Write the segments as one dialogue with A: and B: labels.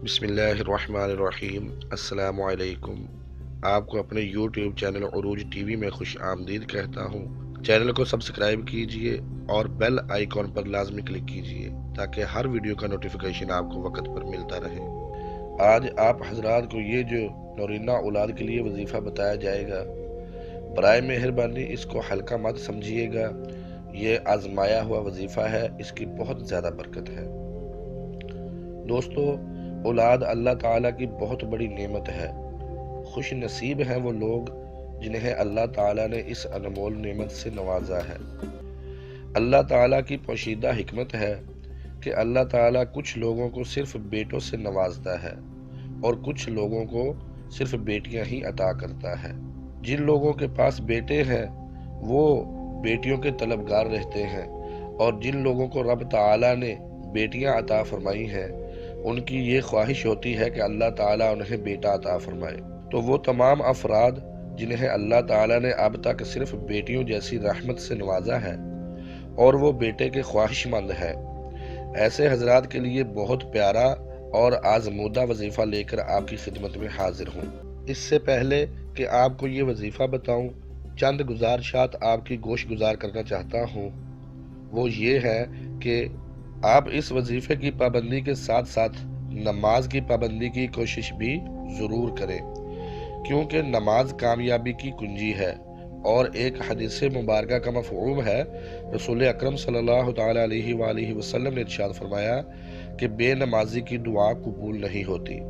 A: بسم اللہ الرحمن الرحیم۔ السلام علیکم۔ آپ کو اپنے یوٹیوب چینل عروج ٹی وی میں خوش آمدید کہتا ہوں۔ چینل کو سبسکرائب کیجئے اور بیل آئیکن پر لازمی کلک کیجئے تاکہ ہر ویڈیو کا نوٹیفیکیشن آپ کو وقت پر ملتا رہے۔ آج آپ حضرات کو یہ جو نورینہ اولاد کے لیے وظیفہ بتایا جائے گا، برائے مہربانی اس کو ہلکا مت سمجھیے گا۔ یہ آزمایا ہوا وظیفہ ہے، اس کی بہت زیادہ برکت ہے۔ دوستو، اولاد اللہ تعالیٰ کی بہت بڑی نعمت ہے۔ خوش نصیب ہیں وہ لوگ جنہیں اللہ تعالیٰ نے اس انمول نعمت سے نوازا ہے۔ اللہ تعالیٰ کی پوشیدہ حکمت ہے کہ اللہ تعالیٰ کچھ لوگوں کو صرف بیٹوں سے نوازتا ہے اور کچھ لوگوں کو صرف بیٹیاں ہی عطا کرتا ہے۔ جن لوگوں کے پاس بیٹے ہیں وہ بیٹیوں کے طلبگار رہتے ہیں، اور جن لوگوں کو رب تعالیٰ نے بیٹیاں عطا فرمائی ہیں ان کی یہ خواہش ہوتی ہے کہ اللہ تعالیٰ انہیں بیٹا عطا فرمائے۔ تو وہ تمام افراد جنہیں اللہ تعالیٰ نے اب تک صرف بیٹیوں جیسی رحمت سے نوازا ہے اور وہ بیٹے کے خواہش مند ہے، ایسے حضرات کے لیے بہت پیارا اور آزمودہ وظیفہ لے کر آپ کی خدمت میں حاضر ہوں۔ اس سے پہلے کہ آپ کو یہ وظیفہ بتاؤں، چند گزارشات آپ کی گوش گزار کرنا چاہتا ہوں۔ وہ یہ ہے کہ آپ اس وظیفے کی پابندی کے ساتھ ساتھ نماز کی پابندی کی کوشش بھی ضرور کریں، کیونکہ نماز کامیابی کی کنجی ہے، اور ایک حدیث مبارکہ کا مفہوم ہے۔ رسول اکرم صلی اللہ تعالیٰ علیہ وآلہ وسلم نے ارشاد فرمایا کہ بے نمازی کی دعا قبول نہیں ہوتی۔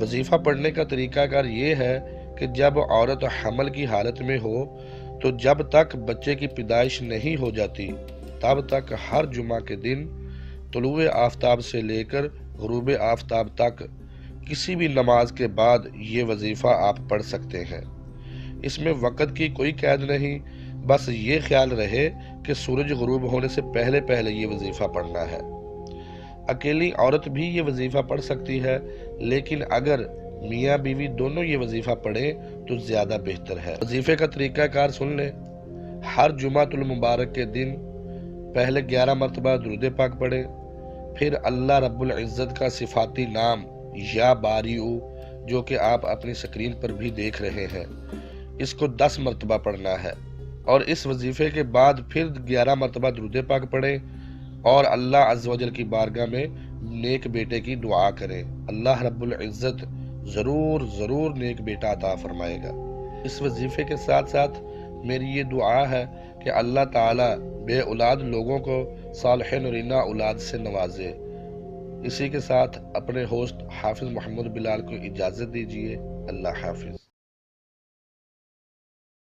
A: وظیفہ پڑھنے کا طریقہ کار یہ ہے کہ جب عورت حمل کی حالت میں ہو تو جب تک بچے کی پیدائش نہیں ہو جاتی تب تک ہر جمعہ کے دن طلوع آفتاب سے لے کر غروب آفتاب تک کسی بھی نماز کے بعد یہ وظیفہ آپ پڑھ سکتے ہیں۔ اس میں وقت کی کوئی قید نہیں، بس یہ خیال رہے کہ سورج غروب ہونے سے پہلے پہلے یہ وظیفہ پڑھنا ہے۔ اکیلی عورت بھی یہ وظیفہ پڑھ سکتی ہے، لیکن اگر میاں بیوی دونوں یہ وظیفہ پڑھیں تو زیادہ بہتر ہے۔ وظیفے کا طریقہ کار سن لیں۔ ہر جمعۃ المبارک کے دن پہلے 11 مرتبہ درود پاک پڑھیں، پھر اللہ رب العزت کا صفاتی نام یا باریعو، جو کہ آپ اپنی سکرین پر بھی دیکھ رہے ہیں، اس کو 10 مرتبہ پڑھنا ہے، اور اس وظیفے کے بعد پھر 11 مرتبہ درود پاک پڑھیں اور اللہ عز و جل کی بارگاہ میں نیک بیٹے کی دعا کریں۔ اللہ رب العزت ضرور ضرور نیک بیٹا عطا فرمائے گا۔ اس وظیفے کے ساتھ ساتھ میری یہ دعا ہے کہ اللہ تعالیٰ بے اولاد لوگوں کو صالح نورینہ اولاد سے نوازے۔ اسی کے ساتھ اپنے ہوسٹ حافظ محمد بلال کو اجازت دیجیے۔ اللہ حافظ۔